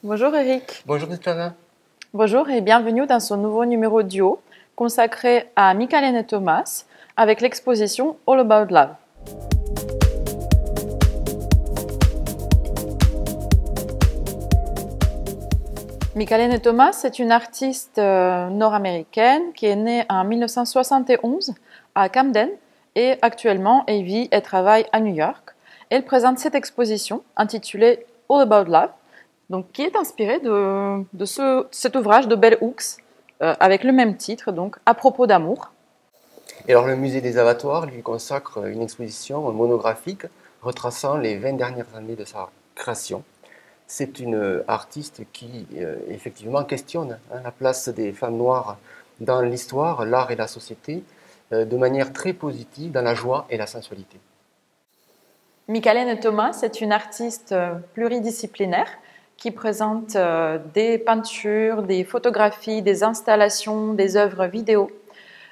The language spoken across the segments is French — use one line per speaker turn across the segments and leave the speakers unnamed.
Bonjour Eric.
Bonjour Svetlana.
Bonjour et bienvenue dans ce nouveau numéro duo consacré à Mickalène et Thomas avec l'exposition All About Love. Mickalène et Thomas est une artiste nord-américaine qui est née en 1971 à Camden et actuellement elle vit et travaille à New York. Elle présente cette exposition intitulée All About Love, donc, qui est inspirée de cet ouvrage de Bell Hooks avec le même titre, donc À propos d'amour.
Et alors le musée des abattoirs lui consacre une exposition monographique retraçant les 20 dernières années de sa création. C'est une artiste qui effectivement questionne la place des femmes noires dans l'histoire, l'art et la société de manière très positive dans la joie et la sensualité.
Mickalène et Thomas est une artiste pluridisciplinaire qui présente des peintures, des photographies, des installations, des œuvres vidéo.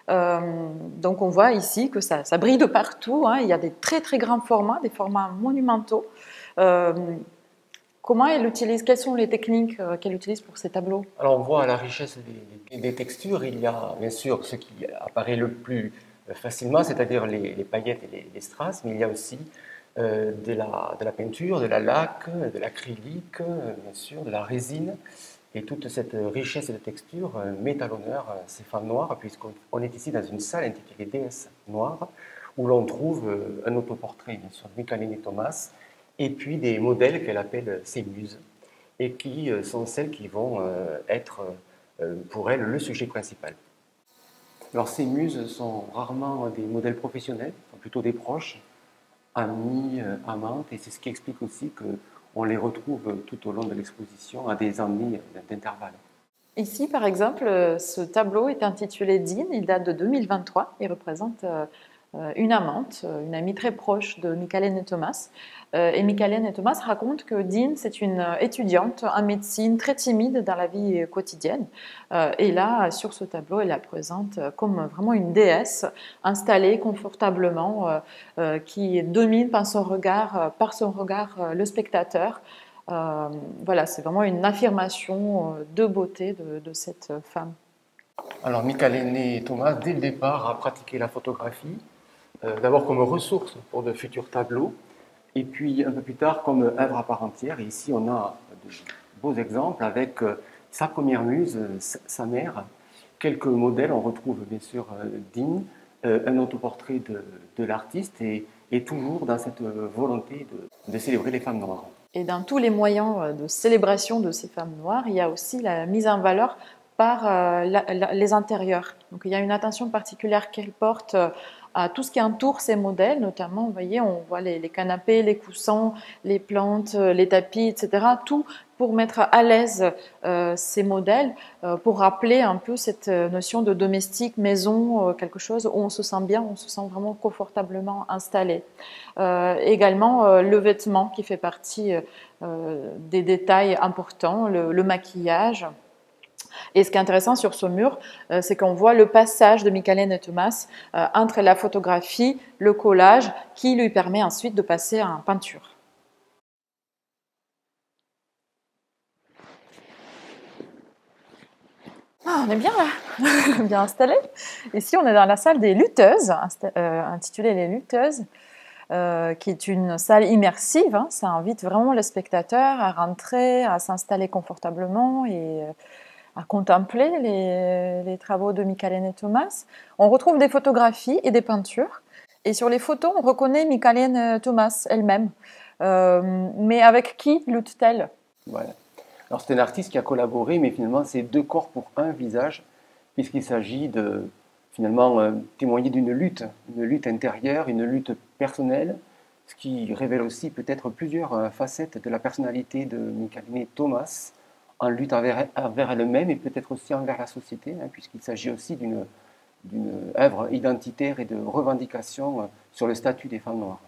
Donc on voit ici que ça brille de partout, hein. Il y a des très très grands formats, des formats monumentaux. Comment elle utilise, quelles sont les techniques qu'elle utilise pour ces tableaux?
Alors on voit la richesse des textures. Il y a bien sûr ce qui apparaît le plus facilement, c'est-à-dire les paillettes et les strass, mais il y a aussi de la peinture, de la laque, de l'acrylique, bien sûr, de la résine. Et toute cette richesse de texture met à l'honneur ces femmes noires, puisqu'on est ici dans une salle intitulée Déesses noires, où l'on trouve un autoportrait, bien sûr, de Mickalène et Thomas, et puis des modèles qu'elle appelle ses muses, et qui sont celles qui vont être pour elle le sujet principal. Alors ces muses sont rarement des modèles professionnels, sont plutôt des proches, amis, amantes, et c'est ce qui explique aussi qu'on les retrouve tout au long de l'exposition à des années d'intervalle.
Ici, par exemple, ce tableau est intitulé Dean, il date de 2023, il représente une amante, une amie très proche de Mickalène et Thomas. Et Mickalène et Thomas racontent que Dean, c'est une étudiante en médecine très timide dans la vie quotidienne. Et là, sur ce tableau, elle la présente comme vraiment une déesse installée confortablement, qui domine par son regard le spectateur. Voilà, c'est vraiment une affirmation de beauté de cette femme.
Alors Mickalène et Thomas, dès le départ, a pratiqué la photographie, d'abord comme ressource pour de futurs tableaux, et puis un peu plus tard comme œuvre à part entière. Et ici, on a de beaux exemples avec sa première muse, sa mère, quelques modèles. On retrouve bien sûr Dean, un autoportrait de l'artiste, et toujours dans cette volonté de célébrer les femmes noires.
Et dans tous les moyens de célébration de ces femmes noires, il y a aussi la mise en valeur par les intérieurs. Donc il y a une attention particulière qu'elle porte à tout ce qui entoure ces modèles, notamment, vous voyez, on voit les canapés, les coussins, les plantes, les tapis, etc. Tout pour mettre à l'aise ces modèles, pour rappeler un peu cette notion de domestique, maison, quelque chose où on se sent bien, on se sent vraiment confortablement installé. Également, le vêtement qui fait partie des détails importants, le maquillage. Et ce qui est intéressant sur ce mur, c'est qu'on voit le passage de Mickalène et Thomas entre la photographie, le collage, qui lui permet ensuite de passer en peinture. Ah, on est bien là, bien installé. Ici, on est dans la salle des lutheuses, intitulée Les Lutheuses, qui est une salle immersive. Hein. Ça invite vraiment le spectateur à rentrer, à s'installer confortablement et à contempler les travaux de Mickalène et Thomas. On retrouve des photographies et des peintures. Et sur les photos, on reconnaît Mickalène Thomas elle-même. Mais avec qui lutte-t-elle?
Voilà. Alors c'est un artiste qui a collaboré, mais finalement c'est deux corps pour un visage, puisqu'il s'agit de finalement témoigner d'une lutte intérieure, une lutte personnelle, ce qui révèle aussi peut-être plusieurs facettes de la personnalité de Mickalène Thomas, en lutte envers elle-même et peut-être aussi envers la société, puisqu'il s'agit aussi d'une œuvre identitaire et de revendication sur le statut des femmes noires.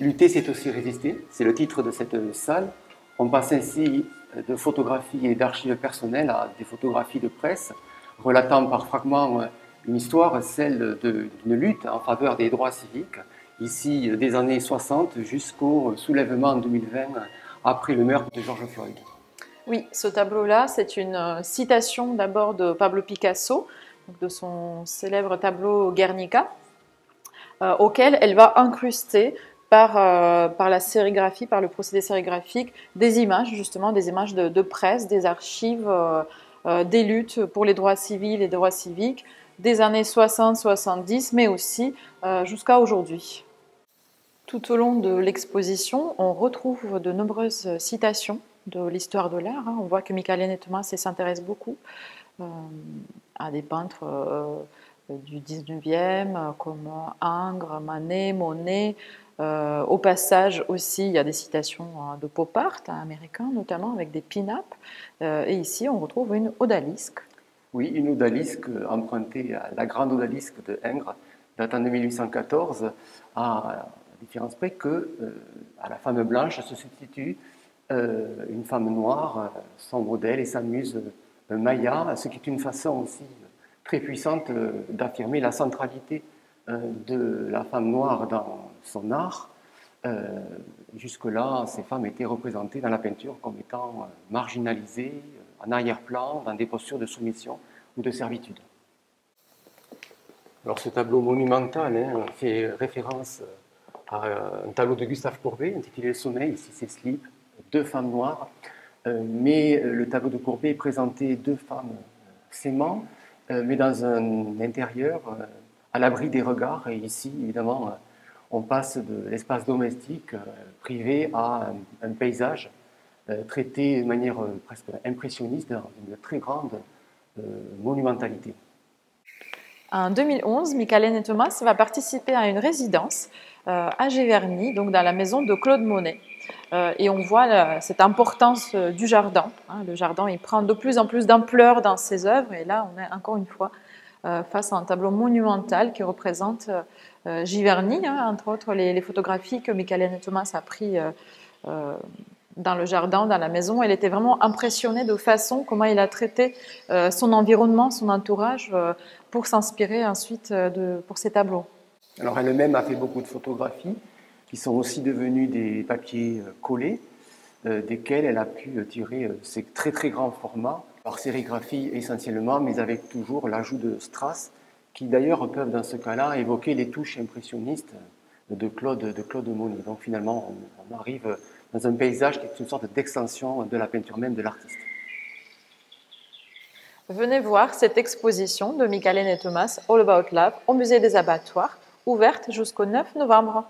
Lutter, c'est aussi résister, c'est le titre de cette salle. On passe ainsi de photographies et d'archives personnelles à des photographies de presse, relatant par fragments une histoire, celle d'une lutte en faveur des droits civiques, ici des années 60 jusqu'au soulèvement en 2020, après le meurtre de George Floyd.
Oui, ce tableau-là, c'est une citation d'abord de Pablo Picasso, donc de son célèbre tableau Guernica, auquel elle va incruster par la sérigraphie, par le procédé sérigraphique, des images, justement, des images de presse, des archives, des luttes pour les droits civils et droits civiques des années 60-70, mais aussi jusqu'à aujourd'hui. Tout au long de l'exposition, on retrouve de nombreuses citations de l'histoire de l'art. On voit que Michelangelo Thomas s'intéresse beaucoup à des peintres du 19e comme Ingres, Manet, Monet. Au passage aussi, il y a des citations de pop art américain, notamment avec des pin-up. Et ici, on retrouve une odalisque.
Oui, une odalisque empruntée à la grande odalisque de Ingres, datant de 1814, à différence près que à la femme blanche se substitue une femme noire, son modèle et sa muse Maya, ce qui est une façon aussi très puissante d'affirmer la centralité de la femme noire dans son art. Jusque-là, ces femmes étaient représentées dans la peinture comme étant marginalisées, en arrière-plan, dans des postures de soumission ou de servitude. Alors ce tableau monumental fait référence à un tableau de Gustave Courbet intitulé Le Sommeil, ici c'est Slip, deux femmes noires, mais le tableau de Courbet présentait deux femmes s'aimant, mais dans un intérieur à l'abri des regards, et ici évidemment on passe de l'espace domestique privé à un paysage traité de manière presque impressionniste, dans une très grande monumentalité.
En 2011, Michelangelo Thomas va participer à une résidence à Giverny, donc dans la maison de Claude Monet. Et on voit cette importance du jardin. Le jardin, il prend de plus en plus d'ampleur dans ses œuvres. Et là, on est encore une fois face à un tableau monumental qui représente Giverny, entre autres les photographies que Michelangelo Thomas a prises dans le jardin, dans la maison. Elle était vraiment impressionnée de façon comment il a traité son environnement, son entourage, pour s'inspirer ensuite pour ses tableaux.
Alors elle-même a fait beaucoup de photographies qui sont aussi devenues des papiers collés, desquels elle a pu tirer ces très très grands formats, par sérigraphie essentiellement, mais avec toujours l'ajout de strass, qui d'ailleurs peuvent dans ce cas-là évoquer les touches impressionnistes de Claude Monet. Donc finalement, on arrive dans un paysage qui est une sorte d'extension de la peinture même de l'artiste.
Venez voir cette exposition de Michelangelo Thomas, All About Love, au Musée des Abattoirs, ouverte jusqu'au 9 novembre.